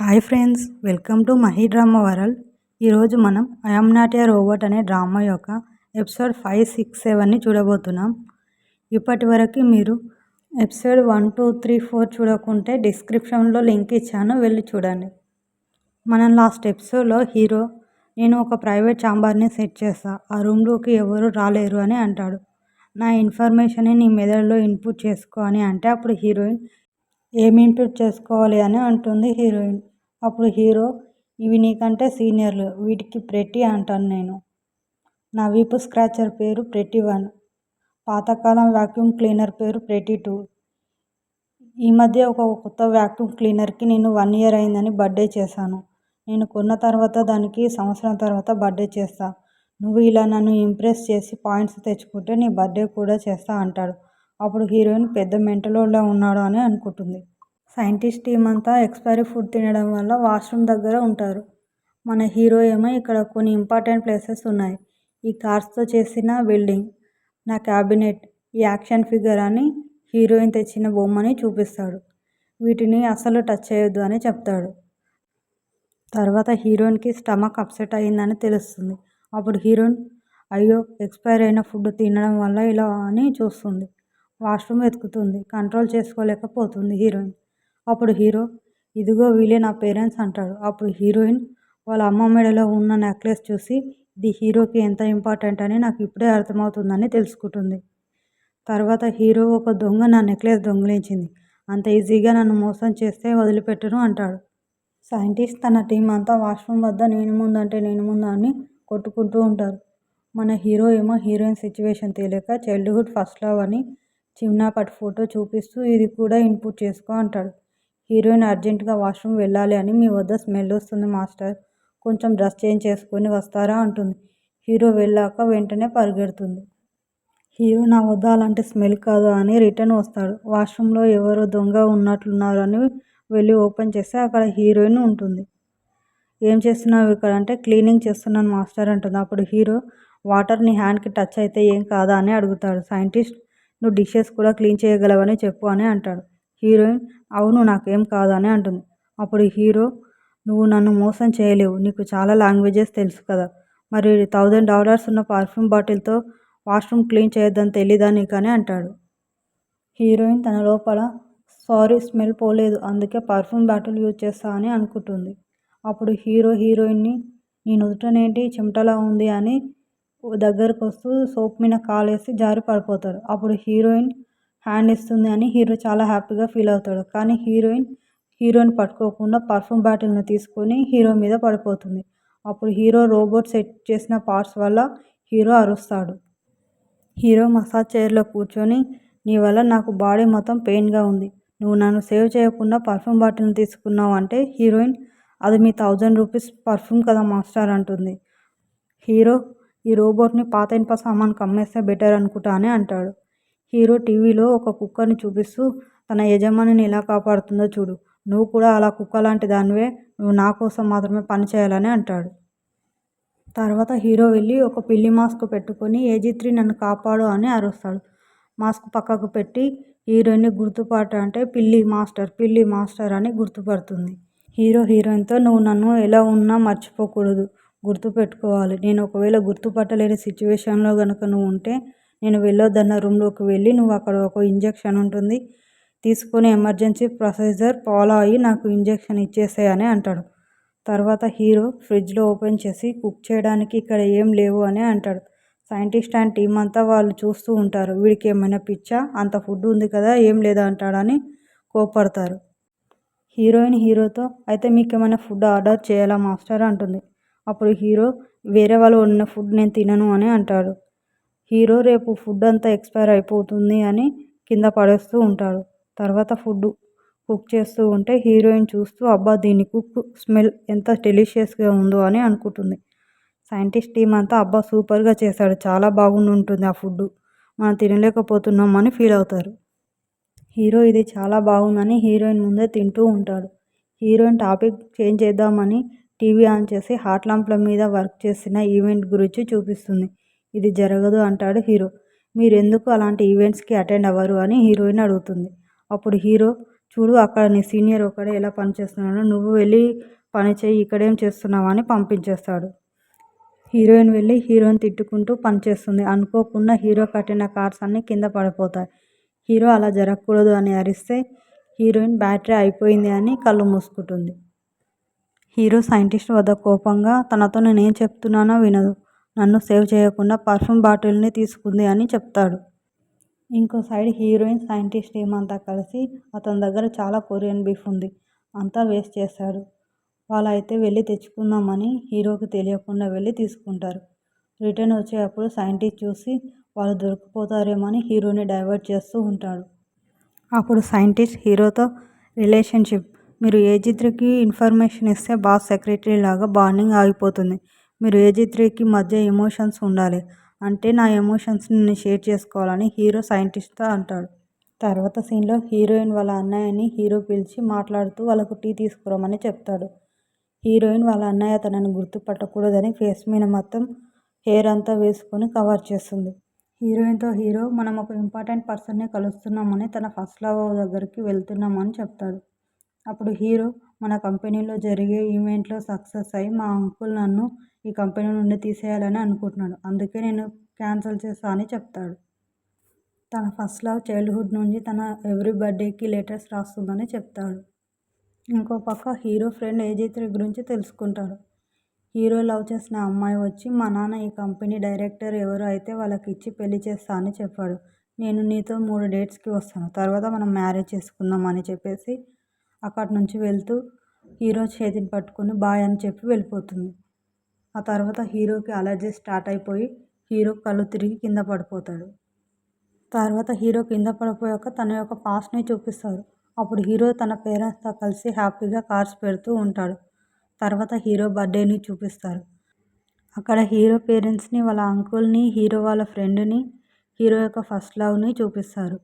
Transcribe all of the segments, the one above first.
Hi friends, welcome to Mahi drama world. ఈరోజు మనం I'm not a robot అనే drama యొక్క ఎపిసోడ్ 5, 6, 7ని చూడబోతున్నాం. ఇప్పటి వరకు మీరు ఎపిసోడ్ 1, 2, 3, 4 చూడకుంటే డిస్క్రిప్షన్లో లింక్ ఇచ్చాను, వెళ్ళి చూడండి. మనం లాస్ట్ ఎపిసోడ్లో హీరో నేను ఒక ప్రైవేట్ ఛాంబర్ని సెట్ చేస్తా, ఆ రూమ్లోకి ఎవరు రాలేరు అని అంటాడు. నా ఇన్ఫర్మేషన్ని నీ మెదడులో ఇన్పుట్ చేసుకో అని అంటే అప్పుడు హీరోయిన్ ఏమి ఇన్పుట్ చేసుకోవాలి అని అంటుంది హీరోయిన్. అప్పుడు హీరో ఇవి నీకంటే సీనియర్లు, వీటికి ప్రెట్టి అంటాను నేను. నా వీపు స్క్రాచర్ పేరు ప్రెట్టి 1, పాతకాలం వ్యాక్యూమ్ క్లీనర్ పేరు ప్రెట్టి 2. ఈ మధ్య ఒక కొత్త వ్యాక్యూమ్ క్లీనర్కి నేను 1 ఇయర్ అయిందని బర్త్డే చేశాను. నేను కొన్న తర్వాత దానికి సంవత్సరం తర్వాత బర్త్డే చేస్తా. నువ్వు ఇలా నన్ను ఇంప్రెస్ చేసి పాయింట్స్ తెచ్చుకుంటే నీ బర్త్డే కూడా చేస్తా అంటాడు. అప్పుడు హీరోయిన్ పెద్ద మెంటలోలా ఉన్నాడు అని అనుకుంటుంది. సైంటిస్ట్ టీం అంతా ఎక్స్పైరీ ఫుడ్ తినడం వల్ల వాష్రూమ్ దగ్గర ఉంటారు. మన హీరో ఏమో ఇక్కడ కొన్ని ఇంపార్టెంట్ ప్లేసెస్ ఉన్నాయి, ఈ కార్స్తో చేసిన బిల్డింగ్, నా క్యాబినెట్, ఈ యాక్షన్ ఫిగర్ అని హీరోయిన్ తెచ్చిన బొమ్మని చూపిస్తాడు. వీటిని అసలు టచ్ చేయొద్దు అని చెప్తాడు. తర్వాత హీరోయిన్కి స్టమక్ అప్సెట్ అయ్యిందని తెలుస్తుంది. అప్పుడు హీరోయిన్ అయ్యో ఎక్స్పైర్ అయిన ఫుడ్ తినడం వల్ల ఇలా అని చూస్తుంది. వాష్రూమ్ వెతుకుతుంది, కంట్రోల్ చేసుకోలేకపోతుంది హీరోయిన్. అప్పుడు హీరో ఇదిగో వీళ్ళే నా పేరెంట్స్ అంటాడు. అప్పుడు హీరోయిన్ వాళ్ళ అమ్మ మెడలో ఉన్న నెక్లెస్ చూసి ఇది హీరోకి ఎంత ఇంపార్టెంట్ అని నాకు ఇప్పుడే అర్థమవుతుందని తెలుసుకుంటుంది. తర్వాత హీరో ఒక దొంగ నా నెక్లెస్ దొంగిలించింది, అంత ఈజీగా నన్ను మోసం చేస్తే వదిలిపెట్టను అంటాడు. సైంటిస్ట్ తన టీం అంతా వాష్రూమ్ వద్ద నేను ముందు అంటే నేను ముందు అని కొట్టుకుంటూ ఉంటారు. మన హీరో ఏమో హీరోయిన్ సిచ్యువేషన్ తెలియక చైల్డ్హుడ్ ఫస్ట్ లవ్ అని చిన్నప్పటి ఫోటో చూపిస్తూ ఇది కూడా ఇన్పుట్ చేసుకో అంటాడు. హీరోయిన్ అర్జెంటుగా వాష్రూమ్ వెళ్ళాలి అని మీ వద్ద స్మెల్ వస్తుంది మాస్టర్, కొంచెం డ్రెస్ చేంజ్ చేసుకొని వస్తారా అంటుంది. హీరో వెళ్ళాక వెంటనే పరిగెడుతుంది. హీరో నా వద్ద అలాంటి స్మెల్ కాదు అని రిటర్న్ వస్తాడు. వాష్రూమ్లో ఎవరో దొంగ ఉన్నట్లున్నారు అని వెళ్ళి ఓపెన్ చేస్తే అక్కడ హీరోయిన్ ఉంటుంది. ఏం చేస్తున్నావు ఇక్కడ అంటే క్లీనింగ్ చేస్తున్నాను మాస్టర్ అంటుంది. అప్పుడు హీరో వాటర్ నీ హ్యాండ్కి టచ్ అయితే ఏం కాదా అని అడుగుతాడు. సైంటిస్ట్ నువ్వు డిషెస్ కూడా క్లీన్ చేయగలవని చెప్పు అని అంటాడు. హీరోయిన్ అవును నాకేం కాదు అని అంటుంది. అప్పుడు హీరో నువ్వు నన్ను మోసం చేయలేవు, నీకు చాలా లాంగ్వేజెస్ తెలుసు కదా, మరి $1000 ఉన్న పర్ఫ్యూమ్ బాటిల్తో వాష్రూమ్ క్లీన్ చేయొద్దని తెలీదా నీకు అని అంటాడు. హీరోయిన్ తన లోపల సారీ స్మెల్ పోలేదు, అందుకే పర్ఫ్యూమ్ బాటిల్ యూజ్ చేస్తా అని అనుకుంటుంది. అప్పుడు హీరో హీరోయిన్ని నీ నుదుటనేంటి చెమటలా ఉంది అని దగ్గరకు వస్తూ సోప్ మీద కాలేసి జారి పడిపోతాడు. అప్పుడు హీరోయిన్ హ్యాండ్ ఇస్తుంది అని హీరో చాలా హ్యాపీగా ఫీల్ అవుతాడు. కానీ హీరోయిన్ పట్టుకోకుండా పర్ఫ్యూమ్ బాటిల్ని తీసుకొని హీరో మీద పడిపోతుంది. అప్పుడు హీరో రోబోట్ సెట్ చేసిన పార్ట్స్ వల్ల హీరో అరుస్తాడు. హీరో మసాజ్ చైర్లో కూర్చొని నీ వల్ల నాకు బాడీ మొత్తం పెయిన్గా ఉంది, నువ్వు నన్ను సేవ్ చేయకుండా పర్ఫ్యూమ్ బాటిల్ని తీసుకున్నావు అంటే హీరోయిన్ అది మీ $1000 పర్ఫ్యూమ్ కదా మాస్టర్ అంటుంది. హీరో ఈ రోబోట్ని పాత ఇనుప సామాన్కి అమ్మేస్తే బెటర్ అనుకుంటా అని అంటాడు. హీరో టీవీలో ఒక కుక్కని చూపిస్తూ తన యజమానిని ఎలా కాపాడుతుందో చూడు, నువ్వు కూడా అలా కుక్క లాంటి దానివే, నువ్వు నా కోసం మాత్రమే పని చేయాలని అంటాడు. తర్వాత హీరో వెళ్ళి ఒక పిల్లి మాస్క్ పెట్టుకొని AG3 నన్ను కాపాడు అని అరుస్తాడు. మాస్క్ పక్కకు పెట్టి హీరోయిన్ని గుర్తుపట్ట అంటే పిల్లి మాస్టర్ అని గుర్తుపడుతుంది. హీరో హీరోయిన్తో నువ్వు నన్ను ఎలా ఉన్నా మర్చిపోకూడదు, గుర్తుపెట్టుకోవాలి, నేను ఒకవేళ గుర్తుపట్టలేని సిచ్యువేషన్లో కనుక నువ్వు ఉంటే నేను వెళ్ళొద్దన్న రూమ్లోకి వెళ్ళి నువ్వు అక్కడ ఒక ఇంజెక్షన్ ఉంటుంది తీసుకొని ఎమర్జెన్సీ ప్రొసీజర్ ఫాలో అయ్యి నాకు ఇంజెక్షన్ ఇచ్చేసాయి అని అంటాడు. తర్వాత హీరో ఫ్రిడ్జ్లో ఓపెన్ చేసి కుక్ చేయడానికి ఇక్కడ ఏం లేవు అని అంటాడు. సైంటిస్ట్ అండ్ టీం అంతా వాళ్ళు చూస్తూ ఉంటారు. వీడికి ఏమైనా పిచ్చా, అంత ఫుడ్ ఉంది కదా ఏం లేదా అంటాడని కోపడతారు. హీరోయిన్ హీరోతో అయితే మీకేమైనా ఫుడ్ ఆర్డర్ చేయాలా మాస్టర్ అంటుంది. అప్పుడు హీరో వేరే వాళ్ళు వండిన ఫుడ్ నేను తినను అని అంటాడు. హీరో రేపు ఫుడ్ అంతా ఎక్స్పైర్ అయిపోతుంది అని కింద పడేస్తూ ఉంటాడు. తర్వాత ఫుడ్ కుక్ చేస్తూ ఉంటే హీరోయిన్ చూస్తూ అబ్బా దీని కుక్ స్మెల్ ఎంత డెలిషియస్గా ఉందో అని అనుకుంటుంది. సైంటిస్ట్ టీం అంతా అబ్బా సూపర్గా చేశాడు, చాలా బాగుండి ఉంటుంది ఆ ఫుడ్, మనం తినలేకపోతున్నాం అని ఫీల్ అవుతారు. హీరో ఇది చాలా బాగుందని హీరోయిన్ ముందే తింటూ ఉంటాడు. హీరోయిన్ టాపిక్ చేంజ్ చేద్దామని టీవీ ఆన్ చేసి హాట్ ల్యాంప్ల మీద వర్క్ చేసిన ఈవెంట్ గురించి చూపిస్తుంది. ఇది జరగదు అంటాడు హీరో. మీరెందుకు అలాంటి ఈవెంట్స్కి అటెండ్ అవ్వరు అని హీరోయిన్ అడుగుతుంది. అప్పుడు హీరో చూడు అక్కడ నీ సీనియర్ ఒకడే ఎలా పనిచేస్తున్నాడో, నువ్వు వెళ్ళి పని చేయి, ఇక్కడేం చేస్తున్నావా అని పంపించేస్తాడు. హీరోయిన్ వెళ్ళి హీరోని తిట్టుకుంటూ పనిచేస్తుంది. అనుకోకుండా హీరో కట్టిన కార్డ్స్ అన్నీ కింద పడిపోతాయి. హీరో అలా జరగకూడదు అని అరిస్తే హీరోయిన్ బ్యాటరీ అయిపోయింది అని కళ్ళు మూసుకుంటుంది. హీరో సైంటిస్ట్ వద్ద కోపంగా తనతో నేనేం చెప్తున్నానో వినదు, నన్ను సేవ్ చేయకుండా పర్ఫ్యూమ్ బాటిల్ని తీసుకుంది అని చెప్తాడు. ఇంకో సైడ్ హీరోయిన్ సైంటిస్ట్ ఏమంతా కలిసి అతని దగ్గర చాలా కొరియన్ బీఫ్ ఉంది, అంతా వేస్ట్ చేశాడు. వాళ్ళైతే వెళ్ళి తెచ్చుకుందామని హీరోకి తెలియకుండా వెళ్ళి తీసుకుంటారు. రిటర్న్ వచ్చేటప్పుడు సైంటిస్ట్ చూసి వాళ్ళు దొరికిపోతారేమో అని హీరోని డైవర్ట్ చేస్తూ ఉంటాడు. అప్పుడు సైంటిస్ట్ హీరోతో రిలేషన్షిప్, మీరు ఏజిత్రికి ఇన్ఫర్మేషన్ ఇస్తే బాస్ సెక్రటరీ లాగా బాండింగ్ ఆగిపోతుంది. మీరు ఏజిత్రికి మధ్య ఎమోషన్స్ ఉండాలి, అంటే నా ఎమోషన్స్ని నేను షేర్ చేసుకోవాలని హీరో సైంటిస్ట్తో అంటాడు. తర్వాత సీన్లో హీరోయిన్ వాళ్ళ అన్నయ్యని హీరో పిలిచి మాట్లాడుతూ వాళ్ళకు టీ తీసుకురమ్మని చెప్తాడు. హీరోయిన్ వాళ్ళ అన్నయ్య తనని గుర్తుపట్టకూడదని ఫేస్ మీద మొత్తం హెయిర్ అంతా వేసుకొని కవర్ చేస్తుంది. హీరోయిన్తో హీరో మనం ఒక ఇంపార్టెంట్ పర్సన్ని కలుస్తున్నామని తన ఫస్ట్ లవ్ దగ్గరికి వెళ్తున్నామని చెప్తాడు. అప్పుడు హీరో మన కంపెనీలో జరిగే ఈవెంట్లో సక్సెస్ అయ్యి మా అంకుల్ నన్ను ఈ కంపెనీ నుండి తీసేయాలని అనుకుంటున్నాడు, అందుకే నేను క్యాన్సిల్ చేస్తా అని చెప్తాడు. తన ఫస్ట్ లవ్ చైల్డ్హుడ్ నుంచి తన ఎవ్రీ బర్త్డేకి లెటర్స్ రాస్తుందని చెప్తాడు. ఇంకో పక్క హీరో ఫ్రెండ్ ఏజిత్రి గురించి తెలుసుకుంటాడు. హీరో లవ్ చేసిన అమ్మాయి వచ్చి మా నాన్న ఈ కంపెనీ డైరెక్టర్ ఎవరు అయితే వాళ్ళకి ఇచ్చి పెళ్లి చేస్తా అని చెప్పాడు, నేను నీతో 3 డేట్స్కి వస్తాను, తర్వాత మనం మ్యారేజ్ చేసుకుందాం అని చెప్పేసి అక్కడి నుంచి వెళ్తూ హీరో చేతిని పట్టుకుని బాయ్ అని చెప్పి వెళ్ళిపోతుంది. ఆ తర్వాత హీరోకి అలర్జీ స్టార్ట్ అయిపోయి హీరో కళ్ళు తిరిగి కింద పడిపోతాడు. తర్వాత హీరో కింద పడిపోయాక తన యొక్క పాస్ట్ని చూపిస్తారు. అప్పుడు హీరో తన పేరెంట్స్తో కలిసి హ్యాపీగా కార్స్ పెడుతూ ఉంటాడు. తర్వాత హీరో బర్త్డేని చూపిస్తారు. అక్కడ హీరో పేరెంట్స్ని, వాళ్ళ అంకుల్ని, హీరో వాళ్ళ ఫ్రెండ్ని, హీరో యొక్క ఫస్ట్ లవ్ని చూపిస్తారు.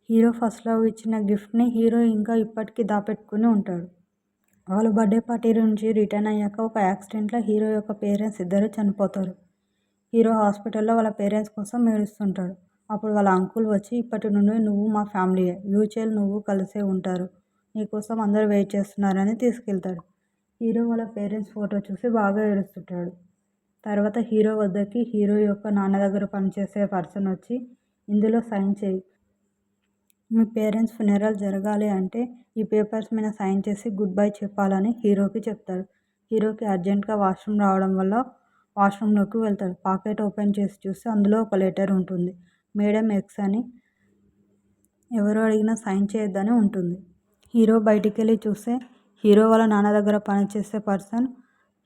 హీరో ఫస్ట్ లవ్ ఇచ్చిన గిఫ్ట్ని హీరో ఇంకా ఇప్పటికీ దాపెట్టుకుని ఉంటాడు. వాళ్ళు బర్త్డే పార్టీ నుంచి రిటర్న్ అయ్యాక ఒక యాక్సిడెంట్లో హీరో యొక్క పేరెంట్స్ ఇద్దరు చనిపోతారు. హీరో హాస్పిటల్లో వాళ్ళ పేరెంట్స్ కోసం ఏడుస్తుంటాడు. అప్పుడు వాళ్ళ అంకుల్ వచ్చి ఇప్పటి నుండి నువ్వు మా ఫ్యామిలీయే, ఫ్యూచర్ నువ్వు కలిసే ఉంటారు, నీకోసం అందరూ వెయిట్ చేస్తున్నారని తీసుకెళ్తాడు. హీరో వాళ్ళ పేరెంట్స్ ఫోటో చూసి బాగా ఏడుస్తుంటాడు. తర్వాత హీరో వద్దకి హీరో యొక్క నాన్న దగ్గర పనిచేసే పర్సన్ వచ్చి ఇందులో సైన్ చేయి, మీ పేరెంట్స్ ఫునరల్ జరగాలి అంటే ఈ పేపర్స్ మీద సైన్ చేసి గుడ్ బై చెప్పాలని హీరోకి చెప్తాడు. హీరోకి అర్జెంట్గా వాష్రూమ్ రావడం వల్ల వాష్రూమ్లోకి వెళ్తాడు. పాకెట్ ఓపెన్ చేసి చూస్తే అందులో ఒక లెటర్ ఉంటుంది. మేడం ఎక్స్ అని, ఎవరు అడిగినా సైన్ చేయొద్దని ఉంటుంది. హీరో బయటికి వెళ్ళి చూస్తే హీరో వాళ్ళ నాన్న దగ్గర పనిచేసే పర్సన్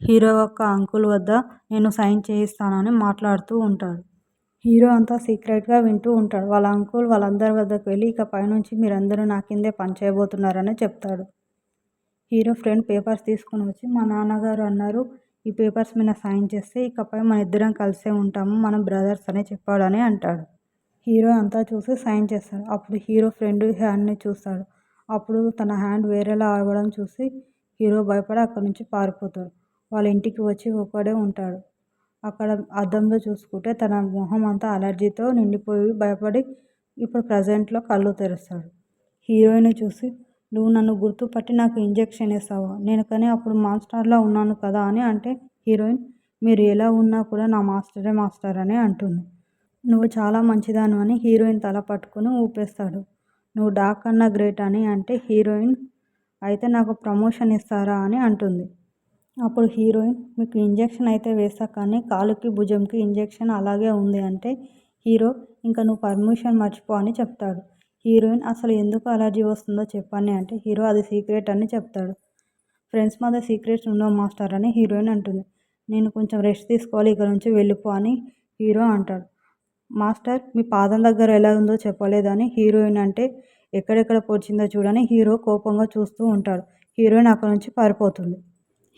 హీరో యొక్క అంకుల్ వద్ద నేను సైన్ చేయిస్తానని మాట్లాడుతూ ఉంటాడు. హీరో అంతా సీక్రెట్గా వింటూ ఉంటాడు. వాళ్ళ అంకుల్ వాళ్ళందరి వద్దకు వెళ్ళి ఇక పైనుంచి మీరందరూ నా కిందే పని చేయబోతున్నారని చెప్తాడు. హీరో ఫ్రెండ్ పేపర్స్ తీసుకుని వచ్చి మా నాన్నగారు అన్నారు ఈ పేపర్స్ మీద సైన్ చేస్తే ఇకపై మన ఇద్దరం కలిసే ఉంటాము, మనం బ్రదర్స్ అని చెప్పాడని అంటాడు. హీరో అంతా చూసి సైన్ చేస్తాడు. అప్పుడు హీరో ఫ్రెండ్ హ్యాండ్ని చూస్తాడు. అప్పుడు తన హ్యాండ్ వేరేలా అవ్వడం చూసి హీరో భయపడి అక్కడి నుంచి పారిపోతాడు. వాళ్ళ ఇంటికి వచ్చి ఒక్కడే ఉంటాడు. అక్కడ అద్దంలో చూసుకుంటే తన మొహం అంతా అలర్జీతో నిండిపోయి భయపడి ఇప్పుడు ప్రజెంట్లో కళ్ళు తెరుస్తాడు. హీరోయిన్ చూసి నువ్వు నన్ను గుర్తుపట్టి నాకు ఇంజెక్షన్ వేస్తావా, నేను కానీ అప్పుడు మాస్టర్లా ఉన్నాను కదా అని అంటే హీరోయిన్ మీరు ఎలా ఉన్నా కూడా నా మాస్టరే మాస్టర్ అని అంటుంది. నువ్వు చాలా మంచిదాను అని హీరోయిన్ తల పట్టుకుని ఊపేస్తాడు. నువ్వు డాక్ కన్నా గ్రేట్ అని అంటే హీరోయిన్ అయితే నాకు ప్రమోషన్ ఇస్తారా అని అంటుంది. అప్పుడు హీరోయిన్ మీకు ఇంజెక్షన్ అయితే వేస్తా కానీ కాలుకి భుజంకి ఇంజెక్షన్ అలాగే ఉంది అంటే హీరో ఇంకా నువ్వు పర్మిషన్ మర్చిపో అని చెప్తాడు. హీరోయిన్ అసలు ఎందుకు అలర్జీ వస్తుందో చెప్పండి అంటే హీరో అది సీక్రెట్ అని చెప్తాడు. ఫ్రెండ్స్ మధ్య సీక్రెట్స్ ఉండవు మాస్టర్ అని హీరోయిన్ అంటుంది. నేను కొంచెం రెస్ట్ తీసుకోవాలి, ఇక్కడ నుంచి వెళ్ళిపో అని హీరో అంటాడు. మాస్టర్ మీ పాదం దగ్గర ఎలా ఉందో చెప్పలేదని హీరోయిన్ అంటే ఎక్కడెక్కడ పొడిచిందో చూడని హీరో కోపంగా చూస్తూ ఉంటాడు. హీరోయిన్ అక్కడ నుంచి పారిపోతుంది.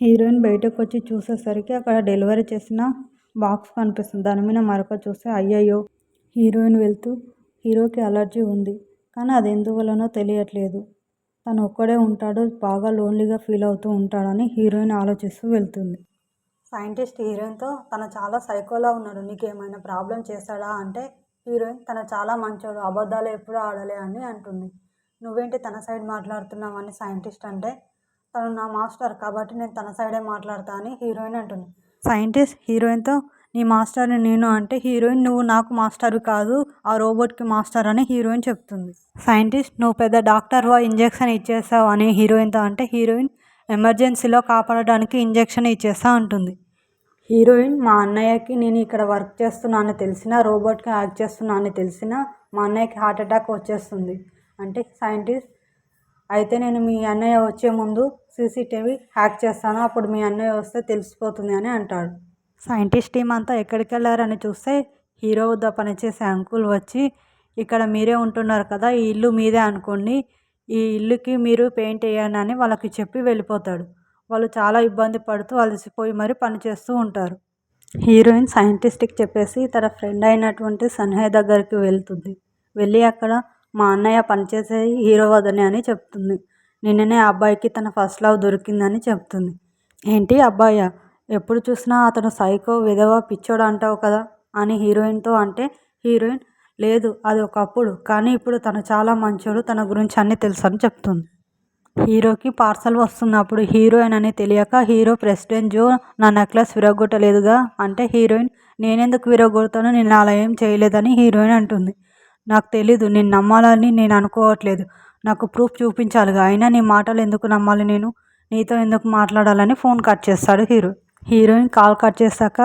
హీరోయిన్ బయటకు వచ్చి చూసేసరికి అక్కడ డెలివరీ చేసిన బాక్స్ కనిపిస్తుంది. దాని మీద మరొక చూస్తే అయ్యయ్యో. హీరోయిన్ వెళ్తూ హీరోకి అలర్జీ ఉంది కానీ అది ఎందువల్లనో తెలియట్లేదు, తను ఒక్కడే ఉంటాడు, బాగా లోన్లీగా ఫీల్ అవుతూ ఉంటాడని హీరోయిన్ ఆలోచిస్తూ వెళ్తుంది. సైంటిస్ట్ హీరోయిన్తో తను చాలా సైకోలా ఉన్నాడు, నీకు ఏమైనా ప్రాబ్లం చేస్తాడా అంటే హీరోయిన్ తను చాలా మంచోడు, అబద్ధాలు ఎప్పుడూ ఆడలే అని అంటుంది. నువ్వేంటి తన సైడ్ మాట్లాడుతున్నావు అని సైంటిస్ట్ అంటే, తను నా మాస్టర్ కాబట్టి నేను తన సైడే మాట్లాడతా అని హీరోయిన్ అంటుంది. సైంటిస్ట్ హీరోయిన్తో, నీ మాస్టర్ని నేను అంటే హీరోయిన్, నువ్వు నాకు మాస్టర్వి కాదు, ఆ రోబోట్కి మాస్టర్ అని హీరోయిన్ చెప్తుంది. సైంటిస్ట్, నువ్వు పెద్ద డాక్టర్వా, ఇంజెక్షన్ ఇచ్చేసావు అని హీరోయిన్తో అంటే హీరోయిన్, ఎమర్జెన్సీలో కాపాడడానికి ఇంజెక్షన్ ఇచ్చేస్తా అంటుంది. హీరోయిన్, మా అన్నయ్యకి నేను ఇక్కడ వర్క్ చేస్తున్నా అని తెలిసినా, రోబోట్కి హ్యాక్ చేస్తున్నా అని తెలిసినా మా అన్నయ్యకి హార్ట్ అటాక్ వచ్చేస్తుంది అంటే సైంటిస్ట్, అయితే నేను మీ అన్నయ్య వచ్చే ముందు సీసీటీవీ హ్యాక్ చేస్తాను, అప్పుడు మీ అన్నయ్య వస్తే తెలిసిపోతుంది అని అంటాడు. సైంటిస్ట్ టీం అంతా ఎక్కడికి వెళ్ళారని చూస్తే హీరో వద్ద పనిచేసే అంకుల్ వచ్చి, ఇక్కడ మీరే ఉంటున్నారు కదా, ఈ ఇల్లు మీదే అనుకోండి, ఈ ఇల్లుకి మీరు పెయింట్ వేయండి అని వాళ్ళకి చెప్పి వెళ్ళిపోతాడు. వాళ్ళు చాలా ఇబ్బంది పడుతూ అలసిపోయి మరి పనిచేస్తూ ఉంటారు. హీరోయిన్ సైంటిస్ట్కి చెప్పేసి తన ఫ్రెండ్ అయినటువంటి సన్హయ్ దగ్గరికి వెళ్తుంది. వెళ్ళి అక్కడ మా అన్నయ్య పనిచేసే హీరో వదనే అని చెప్తుంది. నిన్ననే ఆ అబ్బాయికి తన ఫస్ట్ లవ్ దొరికిందని చెప్తుంది. ఏంటి అబ్బాయా, ఎప్పుడు చూసినా అతను సైకో విధవ పిచ్చోడు అంటావు కదా అని హీరోయిన్తో అంటే హీరోయిన్, లేదు అది ఒకప్పుడు, కానీ ఇప్పుడు తను చాలా మంచోడు, తన గురించి అన్నీ తెలుసు అని చెప్తుంది. హీరోకి పార్సల్ వస్తున్నప్పుడు హీరోయిన్ అని తెలియక హీరో, ప్రెసిడెంట్ జో నా నెక్లెస్ విరగొట్టలేదుగా అంటే హీరోయిన్, నేనెందుకు విరగొడతానో, నేను అలా ఏం చేయలేదని హీరోయిన్ అంటుంది. నాకు తెలీదు, నేను నమ్మాలని నేను అనుకోవట్లేదు, నాకు ప్రూఫ్ చూపించాలిగా, అయినా నీ మాటలు ఎందుకు నమ్మాలి, నేను నీతో ఎందుకు మాట్లాడాలని ఫోన్ కట్ చేస్తాడు హీరో. హీరోయిన్ కాల్ కట్ చేశాక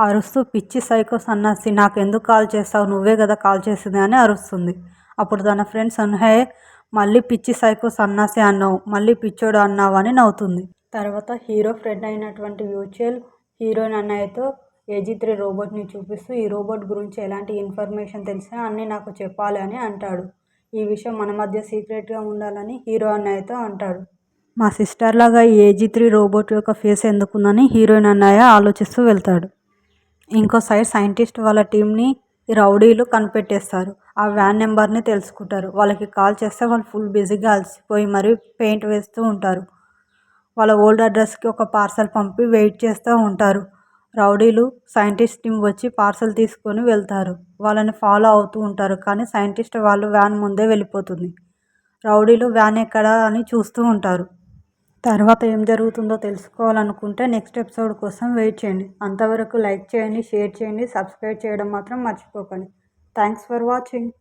అరుస్తూ, పిచ్చి సైకో సన్నాసి, నాకు ఎందుకు కాల్ చేస్తావు, నువ్వే కదా కాల్ చేసింది అని అరుస్తుంది. అప్పుడు తన ఫ్రెండ్ సన్హయ్, మళ్ళీ పిచ్చి సైకో సన్నాసి అన్నావు, మళ్ళీ పిచ్చోడు అన్నావు అని నవ్వుతుంది. తర్వాత హీరో ఫ్రెండ్ అయినటువంటి మ్యూచువల్ హీరోయిన్ అన్నయ్యతో AG3 రోబోట్ని చూపిస్తూ, ఈ రోబోట్ గురించి ఎలాంటి ఇన్ఫర్మేషన్ తెలిసినా అన్నీ నాకు చెప్పాలి అని అంటాడు. ఈ విషయం మన మధ్య సీక్రెట్గా ఉండాలని హీరో అన్నయ్యతో అంటాడు. మా సిస్టర్ లాగా ఈ AG3 రోబోట్ యొక్క ఫేస్ ఎందుకుందని హీరోయిన్ అన్నయ్య ఆలోచిస్తూ వెళ్తాడు. ఇంకో సైడ్ సైంటిస్ట్ వాళ్ళ టీంని రౌడీలు కనిపెట్టేస్తారు. ఆ వ్యాన్ నెంబర్ని తెలుసుకుంటారు. వాళ్ళకి కాల్ చేస్తే వాళ్ళు ఫుల్ బిజీగా అలసిపోయి మరీ పెయింట్ వేస్తూ ఉంటారు. వాళ్ళ ఓల్డ్ అడ్రస్కి ఒక పార్సల్ పంపి వెయిట్ చేస్తూ ఉంటారు. రౌడీలు సైంటిస్ట్ టీం వచ్చి పార్సల్ తీసుకొని వెళ్తారు. వాళ్ళని ఫాలో అవుతూ ఉంటారు, కానీ సైంటిస్ట్ వాళ్ళు వ్యాన్ ముందే వెళ్ళిపోతుంది. రౌడీలు వ్యాన్ ఎక్కడా అని చూస్తూ ఉంటారు. తర్వాత ఏం జరుగుతుందో తెలుసుకోవాలనుకుంటే నెక్స్ట్ ఎపిసోడ్ కోసం వెయిట్ చేయండి. అంతవరకు లైక్ చేయండి, షేర్ చేయండి, సబ్స్క్రైబ్ చేయడం మాత్రం మర్చిపోకండి. Thanks for watching.